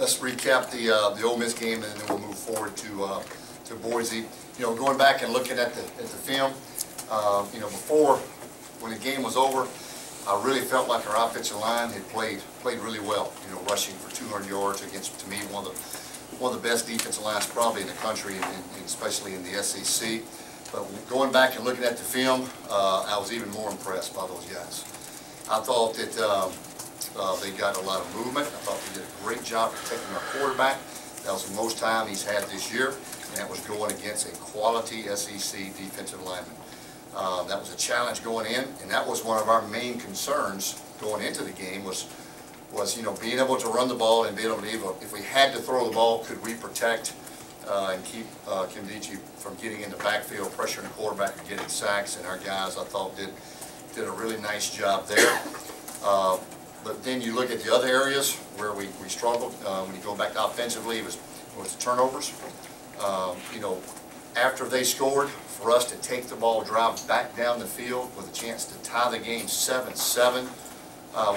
let's recap the Ole Miss game, and then we'll move forward to Boise. You know, going back and looking at the film, you know, before, when the game was over, I really felt like our offensive line had played really well. You know, rushing for 200 yards against, to me, one of the best defensive lines probably in the country, and especially in the SEC. But going back and looking at the film, I was even more impressed by those guys. I thought that they got a lot of movement. I thought they did a great job protecting our quarterback. That was the most time he's had this year, and that was going against a quality SEC defensive lineman. That was a challenge going in, and that was one of our main concerns going into the game was you know, being able to run the ball and being able to, if we had to throw the ball, could we protect and keep Nkemdiche from getting in the backfield, pressuring the quarterback and getting sacks. And our guys, I thought, did a really nice job there. But then you look at the other areas where we struggled. When you go back to offensively, it was the turnovers. You know, after they scored, for us to take the ball, drive back down the field with a chance to tie the game 7-7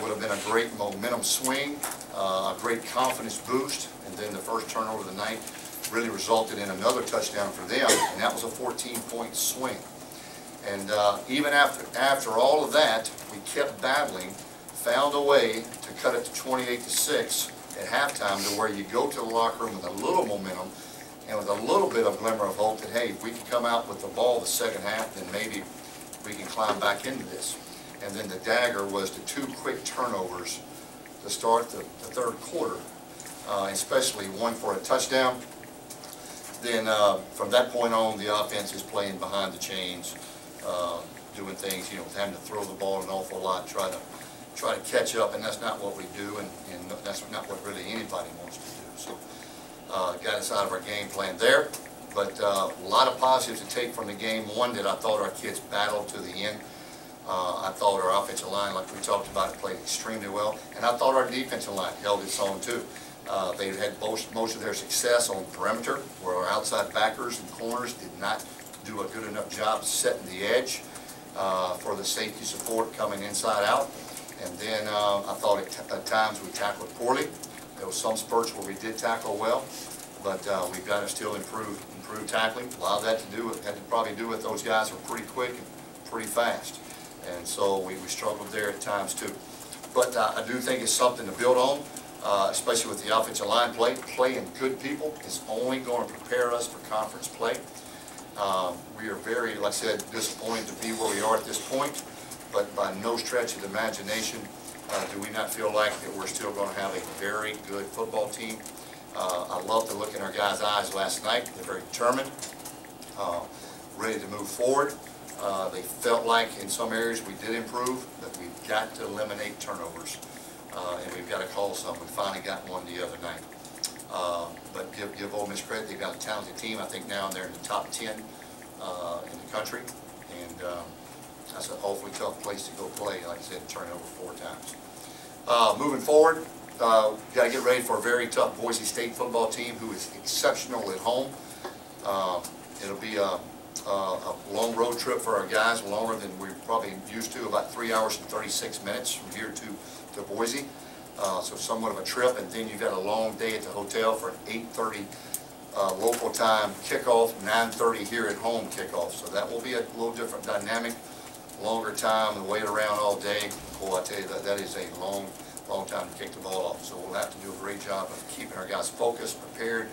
would have been a great momentum swing, a great confidence boost, and then the first turnover of the night really resulted in another touchdown for them, and that was a 14-point swing. And even after all of that, we kept battling, found a way to cut it to 28-6 at halftime, to where you go to the locker room with a little momentum and with a little bit of glimmer of hope that, hey, if we can come out with the ball the second half, then maybe we can climb back into this. And then the dagger was the two quick turnovers to start the third quarter, especially one for a touchdown. Then from that point on, the offense is playing behind the chains, doing things, you know, having to throw the ball an awful lot, try to catch up, and that's not what we do, and that's not what really anybody wants to do. So got us out of our game plan there. But a lot of positives to take from the game. One, that I thought our kids battled to the end. I thought our offensive line, like we talked about, played extremely well, and I thought our defensive line held its own too. They had most of their success on perimeter, where our outside backers and corners did not do a good enough job setting the edge for the safety support coming inside out. And then I thought at times we tackled poorly. There was some spurts where we did tackle well, but we've got to still improve tackling. A lot of that had to probably do with those guys were pretty quick and pretty fast. And so we struggled there at times too. But I do think it's something to build on, especially with the offensive line play. Playing good people is only going to prepare us for conference play. We are very, like I said, disappointed to be where we are at this point, but by no stretch of the imagination do we not feel like that we're still going to have a very good football team. I love to look in our guys' eyes last night. They're very determined, ready to move forward. They felt like in some areas we did improve, but we've got to eliminate turnovers, and we've got to call some. We finally got one the other night. But give Ole Miss credit. They've got a talented team. I think now they're in the top 10 in the country, and that's an awfully tough place to go play. Like I said, turn it over 4 times. Moving forward, got to get ready for a very tough Boise State football team who is exceptional at home. It'll be a long road trip for our guys, longer than we're probably used to, about 3 hours and 36 minutes from here to Boise. So somewhat of a trip, and then you've got a long day at the hotel for an 8:30 local time kickoff, 9:30 here at home kickoff. So that will be a little different dynamic, longer time, and wait around all day. Boy, I tell you, that is a long time to kick the ball off. So we'll have to do a great job of keeping our guys focused, prepared,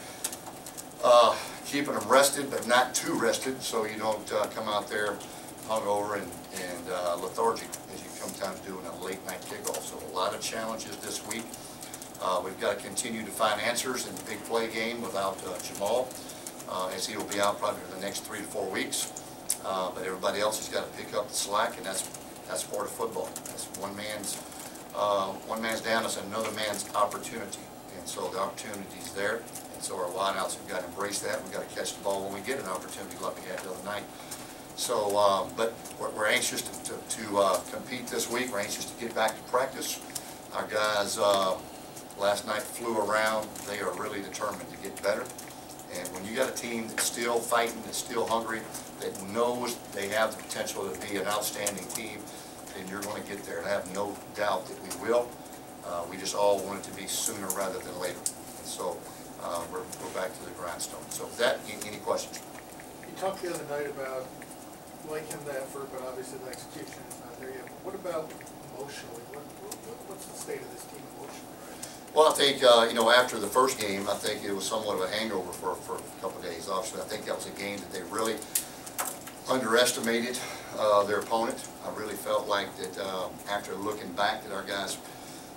keeping them rested, but not too rested, so you don't come out there hungover and lethargic, as you sometimes do in a late night kickoff. So a lot of challenges this week. We've got to continue to find answers in the big play game without Jamal, as he will be out probably for the next 3 to 4 weeks. But everybody else has got to pick up the slack, and that's part of football. That's one man's down is another man's opportunity, and so the opportunity's there. And so our wideouts have got to embrace that. We've got to catch the ball when we get an opportunity, like we had the other night. So, but we're anxious to compete this week. We're anxious to get back to practice. Our guys last night flew around. They are really determined to get better. And when you got a team that's still fighting, that's still hungry, that knows they have the potential to be an outstanding team, then you're going to get there. And I have no doubt that we will. We just all want it to be sooner rather than later. And So we're back to the grindstone. So with that, any questions? You talked the other night about liking the effort, but obviously the execution is not there yet. What about emotionally? What's the state of this team emotionally right now? Well, I think, after the first game, I think it was somewhat of a hangover for a couple of days. Obviously, I think that was a game that they really underestimated their opponent. I really felt like that after looking back that our guys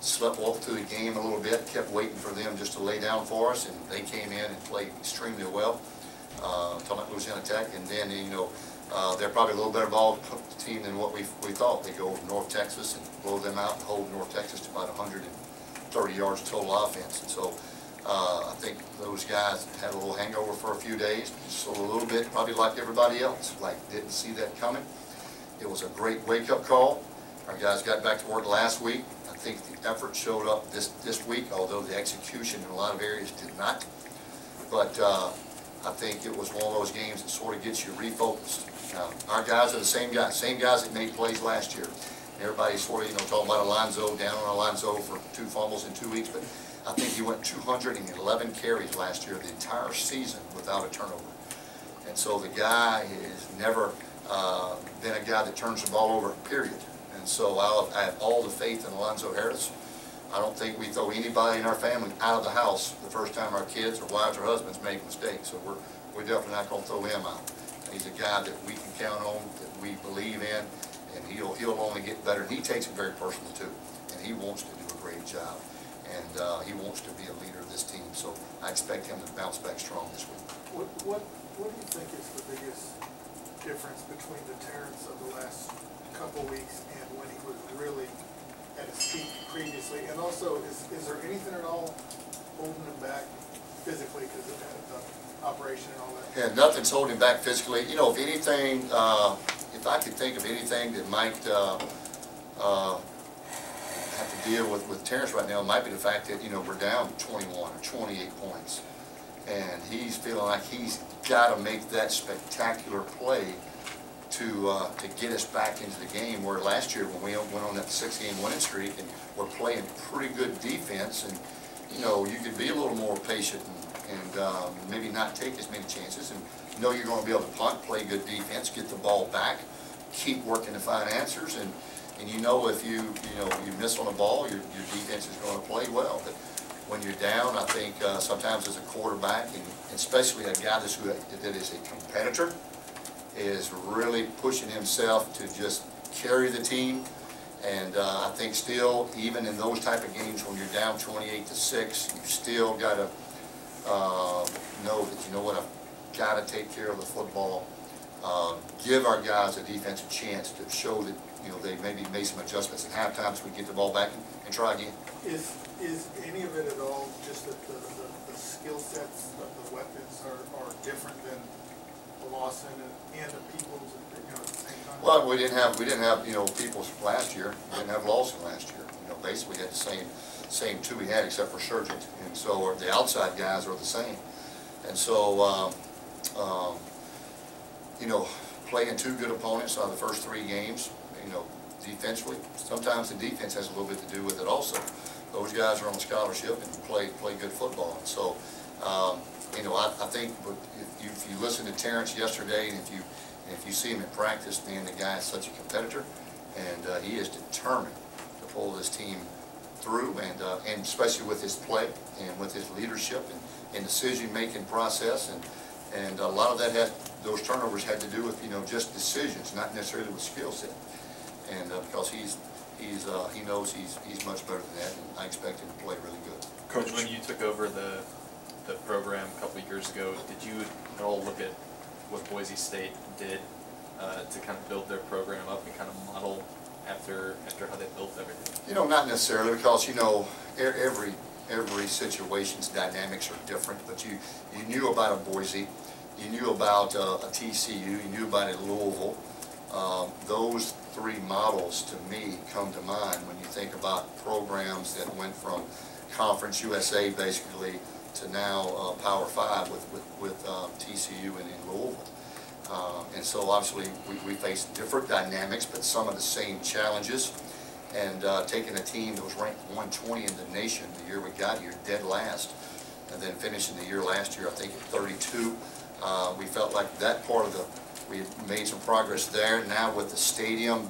slept off through the game a little bit, kept waiting for them just to lay down for us, and they came in and played extremely well. Talking about Louisiana Tech, and then, they're probably a little better ball team than what we thought. They go to North Texas and blow them out and hold North Texas to about 130 yards total offense. And so I think those guys had a little hangover for a few days, so a little bit probably like everybody else, like didn't see that coming. It was a great wake-up call. Our guys got back to work last week. I think the effort showed up this week, although the execution in a lot of areas did not. But I think it was one of those games that sort of gets you refocused. Our guys are the same guys that made plays last year. Everybody's sort of, talking about Alonzo, down on Alonzo for 2 fumbles in 2 weeks, but I think he went 211 carries last year, the entire season, without a turnover. And so the guy has never been a guy that turns the ball over, period. And so I have all the faith in Alonzo Harris. I don't think we throw anybody in our family out of the house the first time our kids or wives or husbands make a mistake. So we're definitely not going to throw him out. He's a guy that we can count on, that we believe in, and he'll only get better. And he takes it very personally too, and he wants to do a great job, and he wants to be a leader of this team. So I expect him to bounce back strong this week. What do you think is the biggest difference between the Terrence of the last couple weeks and when he was really at his peak previously? And also, is there anything at all holding him back physically because of the operation and all that? Yeah, nothing's holding him back physically. If anything, if I could think of anything that might have to deal with Terrence right now, it might be the fact that, we're down 21 or 28 points. And he's feeling like he's got to make that spectacular play to get us back into the game, where last year when we went on that 6-game winning streak and we're playing pretty good defense, and you could be a little more patient and maybe not take as many chances, and you're going to be able to punt, play good defense, get the ball back, keep working to find answers, and if you miss on a ball, your defense is going to play well. But when you're down, I think sometimes as a quarterback, and especially a guy that is a competitor, is really pushing himself to just carry the team. And I think still, even in those type of games when you're down 28-6, you still got to know that, I've got to take care of the football. Give our guys a defensive chance to show that, they maybe made some adjustments at halftime so we get the ball back and try again. Is any of it at all just that the skill sets of the weapons are different than Lawson and the Peoples at the same time? Well, we didn't have Peoples last year. We didn't have Lawson last year. Basically we had the same two we had except for Surgent, and so the outside guys are the same. And so playing 2 good opponents out of the first 3 games, defensively, sometimes the defense has a little bit to do with it also. Those guys are on scholarship and play good football. And so, I think if you listen to Terrence yesterday, and if you see him in practice, man, the guy is such a competitor, and he is determined to pull this team through, and especially with his play and with his leadership and decision-making process, and a lot of that those turnovers had to do with just decisions, not necessarily with skill set, and because he knows he's much better than that, and I expect him to play really good. Coach, when you took over the program a couple of years ago, did you at all look at what Boise State did to kind of build their program up and kind of model after how they built everything? Not necessarily, because every situation's dynamics are different. But you knew about a Boise, you knew about a TCU, you knew about a Louisville. Those 3 models to me come to mind when you think about programs that went from Conference USA basically to now Power 5 with TCU and in Louisville. And so obviously we face different dynamics, but some of the same challenges. And taking a team that was ranked 120 in the nation the year we got here, dead last, and then finishing the year last year, I think, at 32. We felt like that part of we had made some progress there. Now with the stadium,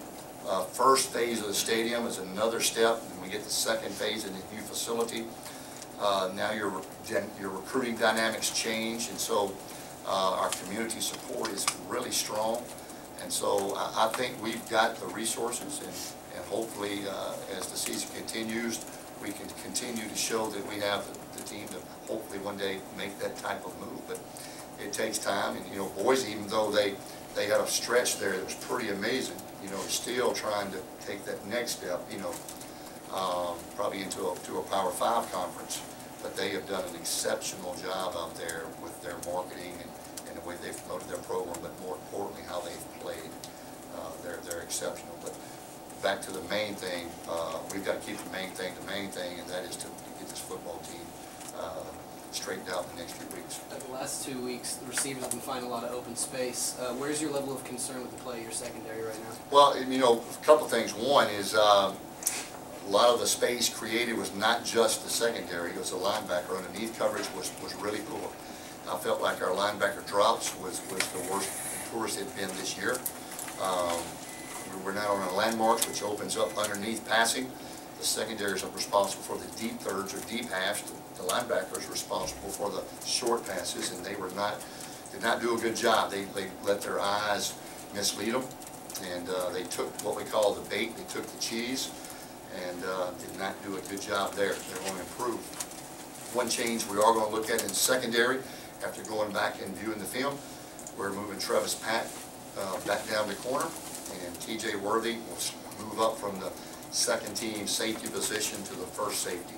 first phase of the stadium is another step, and we get the second phase in the new facility. Now your recruiting dynamics change, and so our community support is really strong. And so I think we've got the resources, and hopefully as the season continues, we can continue to show that we have the team to hopefully one day make that type of move. But it takes time, and Boise, even though they had a stretch there that was pretty amazing, still trying to take that next step, probably into a Power 5 conference. But they have done an exceptional job out there with their marketing and the way they've promoted their program, but more importantly, how they've played. They're exceptional. But back to the main thing, we've got to keep the main thing, and that is to get this football team straightened out in the next few weeks. The last 2 weeks, the receivers have been finding a lot of open space. Where's your level of concern with the play of your secondary right now? Well, a couple things. One is a lot of the space created was not just the secondary, it was the linebacker. Underneath coverage was really poor. I felt like our linebacker drops was the worst, poorest it's been this year. We're now on a landmarks, which opens up underneath passing. The secondaries are responsible for the deep thirds or deep halves. The linebackers responsible for the short passes, and they did not do a good job. They let their eyes mislead them, and they took what we call the bait. They took the cheese, and did not do a good job there. They're going to improve. One change we are going to look at in secondary, after going back and viewing the film, we're moving Travis Pack back down the corner, and TJ Worthy will move up from the second team safety position to the first safety.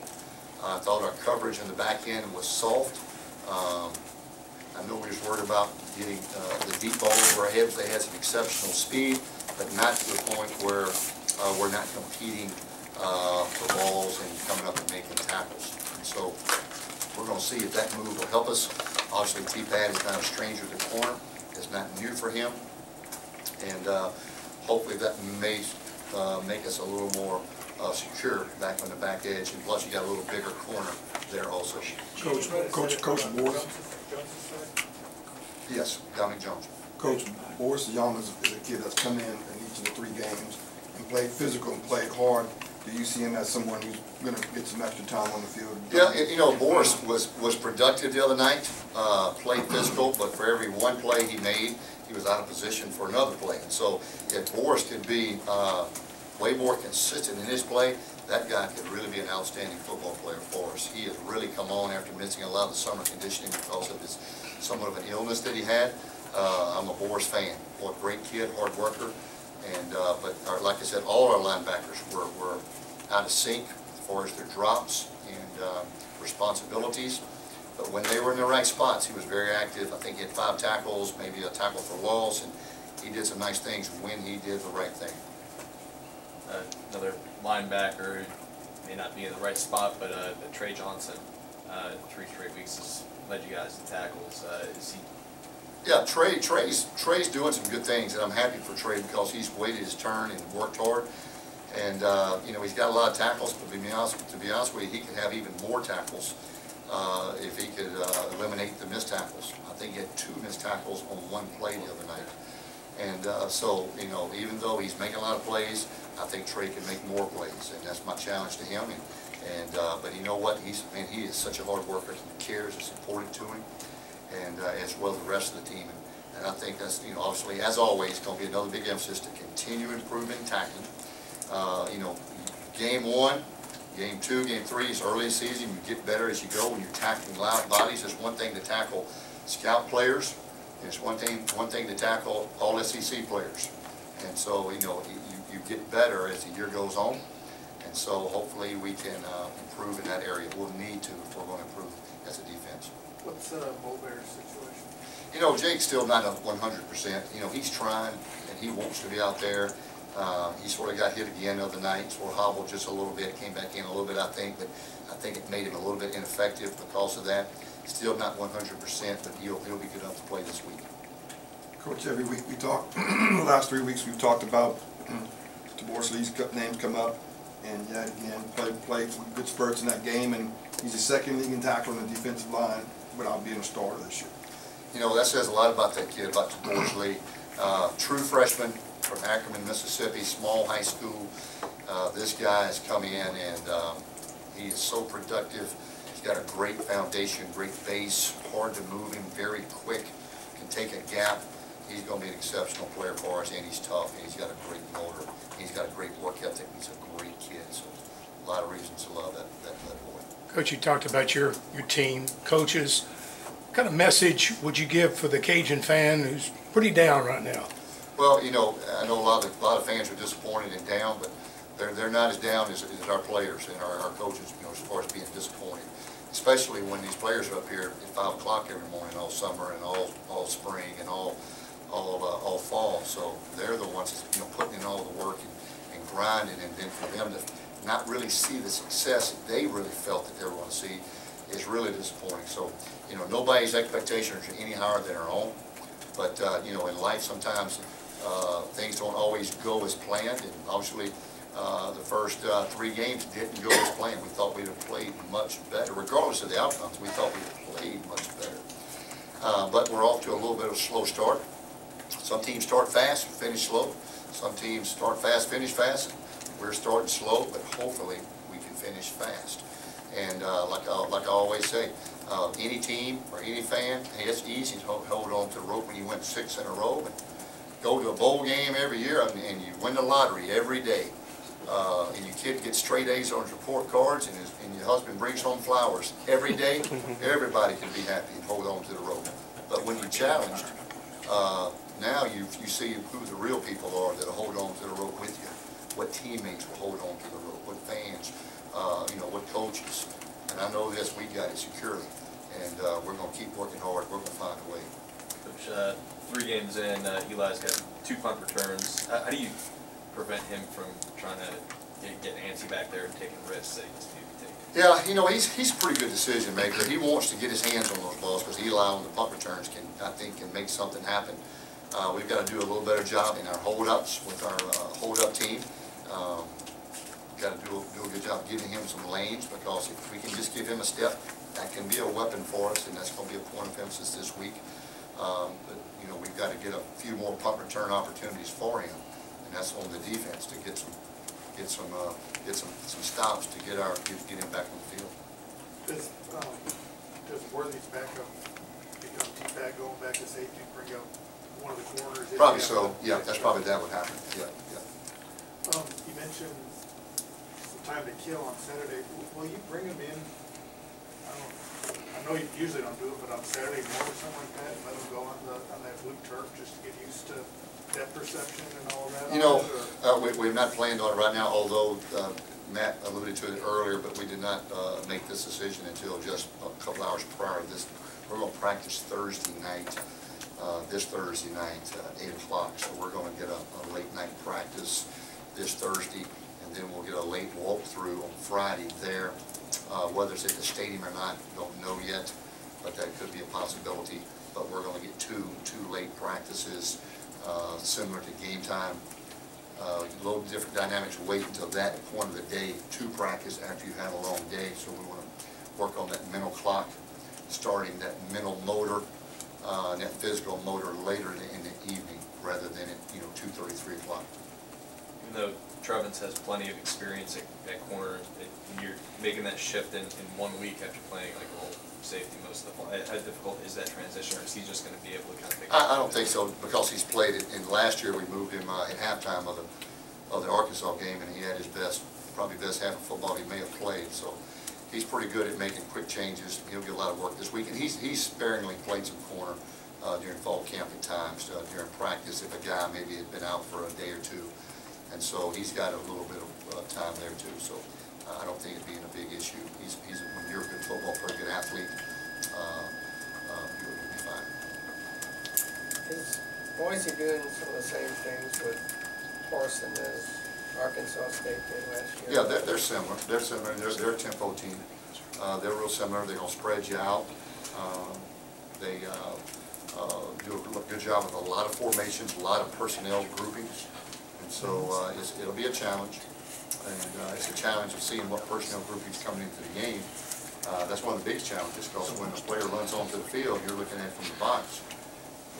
I thought our coverage in the back end was soft. I know we was worried about getting the deep ball over our heads. They had some exceptional speed, but not to the point where we're not competing for balls and coming up and making tackles. And so we're going to see if that move will help us. Obviously, T-Pad is not a stranger to the corner. It's not new for him. And hopefully that may make us a little more secure back on the back edge, and plus you got a little bigger corner there also. Coach Morris. Yes, Dominic Jones. Coach Morris Young is a kid that's come in each of the 3 games and played physical and played hard. Do you see him as someone who's going to get some extra time on the field? Yeah, Boris was productive the other night, played physical, but for every one play he made, he was out of position for another play. And so if Boris could be way more consistent in his play, that guy could really be an outstanding football player for us. He has really come on after missing a lot of the summer conditioning because of his somewhat of an illness that he had. I'm a Boris fan. What a great kid, hard worker. And but like I said, all our linebackers were out of sync as far as their drops and responsibilities. But when they were in the right spots, he was very active. I think he had 5 tackles, maybe a tackle for loss, and he did some nice things when he did the right thing. Another linebacker, may not be in the right spot, but Trey Johnson, 3 straight weeks has led you guys to tackles. Is he? Yeah, Trey's doing some good things, and I'm happy for Trey because he's waited his turn and worked hard. And he's got a lot of tackles, but to be honest with you, he could have even more tackles if he could eliminate the missed tackles. I think he had 2 missed tackles on 1 play the other night. And so, even though he's making a lot of plays, I think Trey can make more plays, and that's my challenge to him. But you know what? He is such a hard worker. He cares. It's important to him, and as well as the rest of the team. And I think that's, obviously, as always, going to be another big emphasis to continue improving tackling. Game 1, game 2, game 3 is early in the season. You get better as you go when you're tackling loud bodies. It's one thing to tackle scout players. It's one thing to tackle all SEC players. And so, you get better as the year goes on. And so hopefully we can improve in that area. We'll need to if we're going to improve as a defense. What's Mulberry's situation? Jake's still not at 100%. He's trying and he wants to be out there. He sort of got hit again the other night, sort of hobbled just a little bit, came back in a little bit, I think, but I think it made him a little bit ineffective because of that. Still not 100%, but he'll be good enough to play this week. Coach, every week we talk, the last 3 weeks we've talked about DeBoer Lee's names come up, and yet again, played some good spurts in that game, and he's the second leading tackler on the defensive line without being a starter this year. You know, that says a lot about that kid, about DeBoers Lee. True freshman from Ackerman, Mississippi, small high school. This guy has come in and he is so productive. He's got a great foundation, great base, hard to move him, very quick, can take a gap. He's going to be an exceptional player for us, and he's tough, and he's got a great motor. He's got a great work ethic. He's a great kid, so a lot of reasons to love that boy. Coach, you talked about your team, coaches. What kind of message would you give for the Cajun fan who's pretty down right now? Well, you know, I know a lot of fans are disappointed and down, but they're not as down as our players and our coaches, you know, as far as being disappointed. Especially when these players are up here at 5 o'clock every morning, all summer and all spring and all fall. So they're the ones that's, you know, putting in all the work and grinding, and then for them to not really see the success that they really felt that they were going to see is really disappointing. So, you know, nobody's expectations are any higher than our own. But, you know, in life sometimes things don't always go as planned, and obviously the first 3 games didn't go as planned. We thought we'd have played much better. Regardless of the outcomes, we thought we'd have played much better. But we're off to a little bit of a slow start. Some teams start fast, finish slow. Some teams start fast, finish fast. We're starting slow, but hopefully we can finish fast. And like I always say, any team or any fan, hey, it's easy to hold on to the rope when you win 6 in a row and go to a bowl game every year and you win the lottery every day. And your kid gets straight A's on his report cards, and your husband brings home flowers every day. Everybody can be happy and hold on to the rope. But when you're challenged, now you see who the real people are that'll hold on to the rope with you. What teammates will hold on to the rope, what fans, you know, what coaches. And I know this, we got it securely. And we're going to keep working hard. We're going to find a way. Coach, 3 games in, Eli's got 2 punt returns. How do you prevent him from trying to get antsy back there and taking risks that he needs to take? Yeah, you know, he's a pretty good decision maker. He wants to get his hands on those balls because Eli on the punt returns I think can make something happen. We've got to do a little better job in our hold-ups with our hold-up team. Got to do a good job giving him some lanes, because if we can just give him a step, that can be a weapon for us, and that's going to be a point of emphasis this week. But you know, we've got to get a few more punt return opportunities for him, and that's on the defense to get some stops to get him back on the field. Does Worthy's backup become T-back going back to safety, bring up one of the corners? Probably so. Yeah, that's probably that would happen. Yeah, yeah. You mentioned some time to kill on Saturday. Will you bring him in? I know you usually don't do it, but on Saturday morning or something like that, let him go on that blue turf just to get used to depth perception and all that? You know, we've not planned on it right now, although Matt alluded to it earlier, but we did not make this decision until just a couple hours prior to this. We're going to practice Thursday night, this Thursday night, 8 o'clock. So we're going to get a late night practice this Thursday, and then we'll get a late walkthrough on Friday there. Whether it's at the stadium or not, don't know yet, but that could be a possibility. But we're going to get two late practices, similar to game time. A little different dynamics. Wait until that point of the day to practice after you have a long day. So we want to work on that mental clock, starting that mental motor, and that physical motor later in the evening, rather than at 2:30, 3 o'clock. Even though Trevens has plenty of experience at corner, and you're making that shift in 1 week after playing like a whole safety most of the fall, how difficult is that transition, or is he just going to be able to kind of pick it up? I don't think so, because he's played it. And last year we moved him at halftime of the Arkansas game, and he had his probably best half of football he may have played. So he's pretty good at making quick changes. He'll get a lot of work this week, and he's sparingly played some corner during fall camp at times, during practice if a guy maybe had been out for a day or two. And so he's got a little bit of time there too. So I don't think it'd be a big issue. When you're a good football player, a good athlete, you'll be fine. Is Boise doing some of the same things with Horson as Arkansas State did last year? Yeah, they're similar. They're similar. They're a tempo team. They're real similar. They're gonna spread you out. They do a good job with a lot of formations, a lot of personnel groupings. And so it'll be a challenge. And it's a challenge of seeing what personnel group he's coming into the game. That's one of the biggest challenges, because when a player runs onto the field, you're looking at it from the box.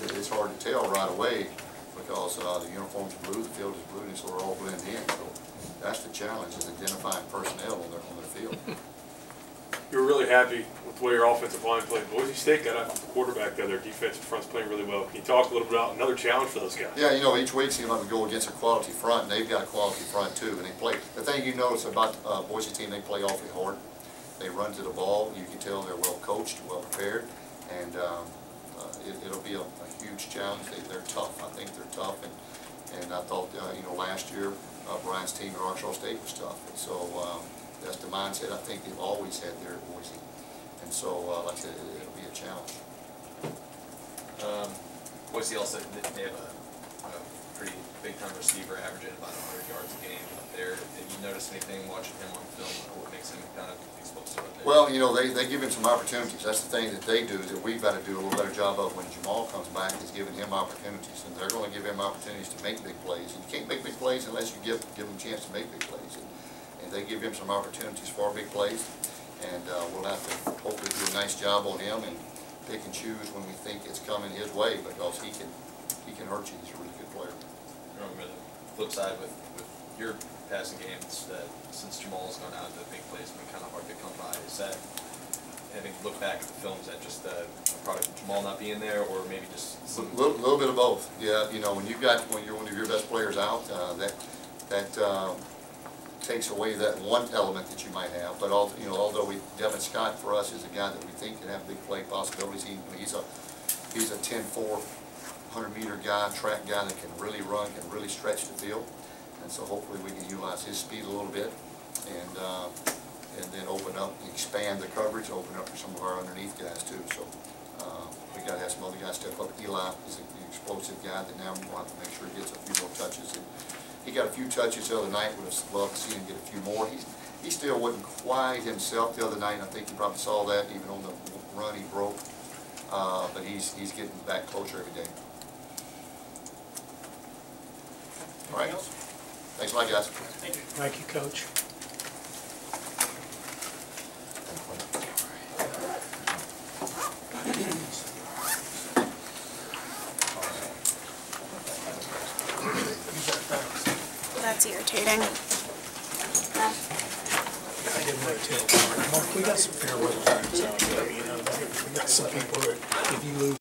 It's hard to tell right away, because the uniform's blue, the field is blue, and so we're all blend in. So that's the challenge, is identifying personnel on their field. You were really happy with the way your offensive line played. Boise State got after the quarterback there. Their defensive front's playing really well. Can you talk a little bit about another challenge for those guys? Yeah, you know, each week seems like we go against a quality front, and they've got a quality front too, and they play. The thing you notice about Boise team, they play awfully hard. They run to the ball. You can tell they're well coached, well prepared, and it'll be a huge challenge. They're tough. I think they're tough, and I thought, you know, last year Brian's team at Arkansas State was tough, and so that's the mindset I think they've always had there at Boise, and so like I said, it'll be a challenge. Boise also, they have a pretty big-time receiver averaging about 100 yards a game up there. Did you notice anything watching him on film, or what makes him kind of explosive up there? Well, you know, they give him some opportunities. That's the thing that they do, that we've got to do a little better job of when Jamal comes back, is giving him opportunities. And they're going to give him opportunities to make big plays. And you can't make big plays unless you give them a chance to make big plays. And they give him some opportunities for big plays. And we'll have to hopefully do a nice job on him and pick and choose when we think it's coming his way, because he can hurt you. He's a really good player. I remember the flip side with your passing games, that since Jamal's gone out, the big plays have been kind of hard to come by. Is that, having looked back at the film, is that just a product of Jamal not being there, or maybe just some? A little bit of both. Yeah, you know, when you're one of your best players out, that takes away that one element that you might have. But you know, although Devin Scott for us is a guy that we think can have big play possibilities. He's a 10-4, 100-meter guy, track guy that can really run, can really stretch the field. And so hopefully we can utilize his speed a little bit, and then open up, expand the coverage, open up for some of our underneath guys too. So we got to have some other guys step up. Eli is an explosive guy that now we'll have to make sure he gets a few more touches. And he got a few touches the other night. Would have loved to see him get a few more. He still wasn't quite himself the other night. I think you probably saw that even on the run he broke. But he's getting back closer every day. All right. Thanks a lot, guys. Thank you, Coach. That's irritating. I didn't want to tell Mark, we got some fair weather friends out there, you know, we got some people that if you lose